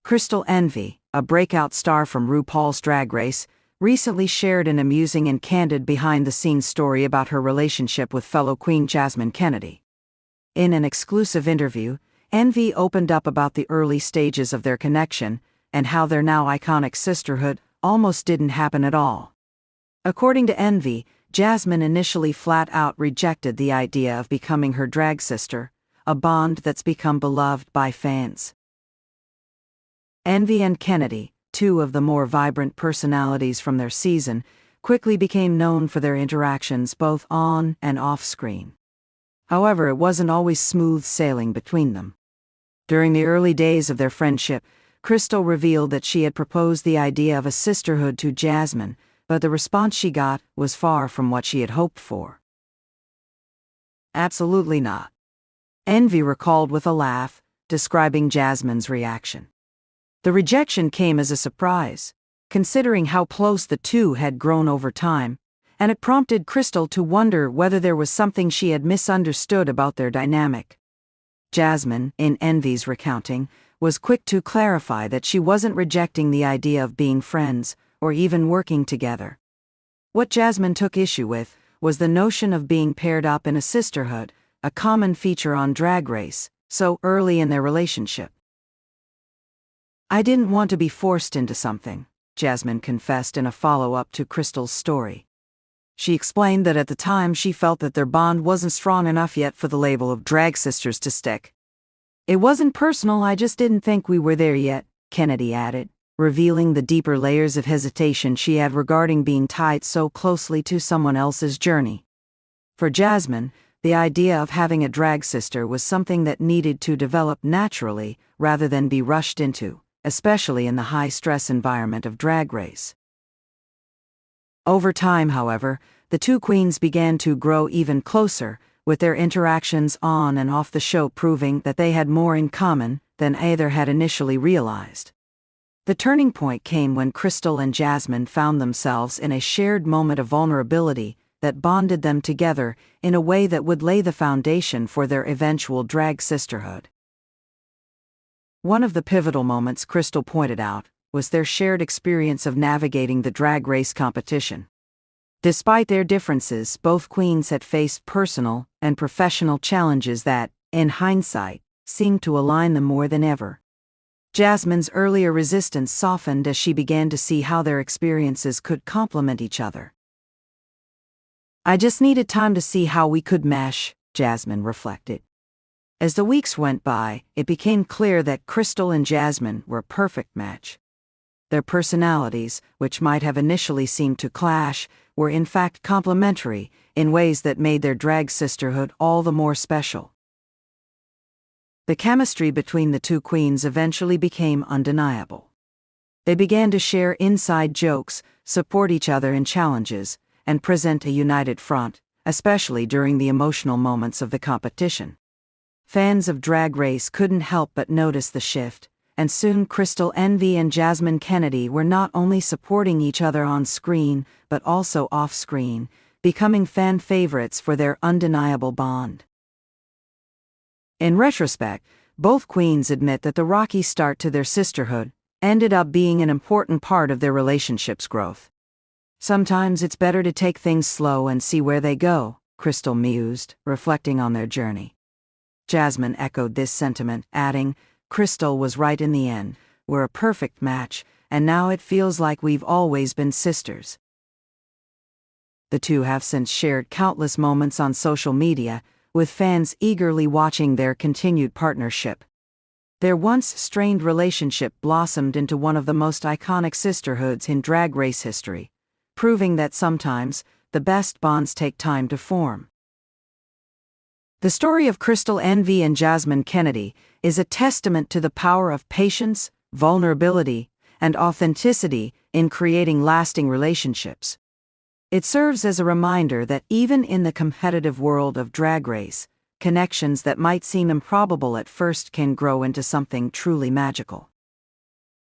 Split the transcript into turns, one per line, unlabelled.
Crystal Envy, a breakout star from RuPaul's Drag Race, recently shared an amusing and candid behind-the-scenes story about her relationship with fellow queen Jasmine Kennedie. In an exclusive interview, Envy opened up about the early stages of their connection and how their now iconic sisterhood almost didn't happen at all. According to Envy, Jasmine initially flat-out rejected the idea of becoming her drag sister, a bond that's become beloved by fans. Envy and Kennedie, two of the more vibrant personalities from their season, quickly became known for their interactions both on and off-screen. However, it wasn't always smooth sailing between them. During the early days of their friendship, Crystal revealed that she had proposed the idea of a sisterhood to Jasmine, but the response she got was far from what she had hoped for. "Absolutely not," Envy recalled with a laugh, describing Jasmine's reaction. The rejection came as a surprise, considering how close the two had grown over time, and it prompted Crystal to wonder whether there was something she had misunderstood about their dynamic. Jasmine, in Envy's recounting, was quick to clarify that she wasn't rejecting the idea of being friends or even working together. What Jasmine took issue with was the notion of being paired up in a sisterhood, a common feature on Drag Race, so early in their relationship. "I didn't want to be forced into something," Jasmine confessed in a follow-up to Crystal's story. She explained that at the time she felt that their bond wasn't strong enough yet for the label of drag sisters to stick. "It wasn't personal, I just didn't think we were there yet," Kennedie added, revealing the deeper layers of hesitation she had regarding being tied so closely to someone else's journey. For Jasmine, the idea of having a drag sister was something that needed to develop naturally rather than be rushed into, especially in the high-stress environment of Drag Race. Over time, however, the two queens began to grow even closer, with their interactions on and off the show proving that they had more in common than either had initially realized. The turning point came when Crystal and Jasmine found themselves in a shared moment of vulnerability that bonded them together in a way that would lay the foundation for their eventual drag sisterhood. One of the pivotal moments Crystal pointed out was their shared experience of navigating the Drag Race competition. Despite their differences, both queens had faced personal and professional challenges that, in hindsight, seemed to align them more than ever. Jasmine's earlier resistance softened as she began to see how their experiences could complement each other. "I just needed time to see how we could mesh," Jasmine reflected. As the weeks went by, it became clear that Crystal and Jasmine were a perfect match. Their personalities, which might have initially seemed to clash, were in fact complementary in ways that made their drag sisterhood all the more special. The chemistry between the two queens eventually became undeniable. They began to share inside jokes, support each other in challenges, and present a united front, especially during the emotional moments of the competition. Fans of Drag Race couldn't help but notice the shift, and soon Crystal Envy and Jasmine Kennedie were not only supporting each other on screen but also off-screen, becoming fan favorites for their undeniable bond. In retrospect, both queens admit that the rocky start to their sisterhood ended up being an important part of their relationship's growth. "Sometimes it's better to take things slow and see where they go," Crystal mused, reflecting on their journey. Jasmine echoed this sentiment, adding, "Crystal was right in the end. We're a perfect match, and now it feels like we've always been sisters." The two have since shared countless moments on social media, with fans eagerly watching their continued partnership. Their once strained relationship blossomed into one of the most iconic sisterhoods in Drag Race history, proving that sometimes the best bonds take time to form. The story of Crystal Envy and Jasmine Kennedie is a testament to the power of patience, vulnerability, and authenticity in creating lasting relationships. It serves as a reminder that even in the competitive world of Drag Race, connections that might seem improbable at first can grow into something truly magical.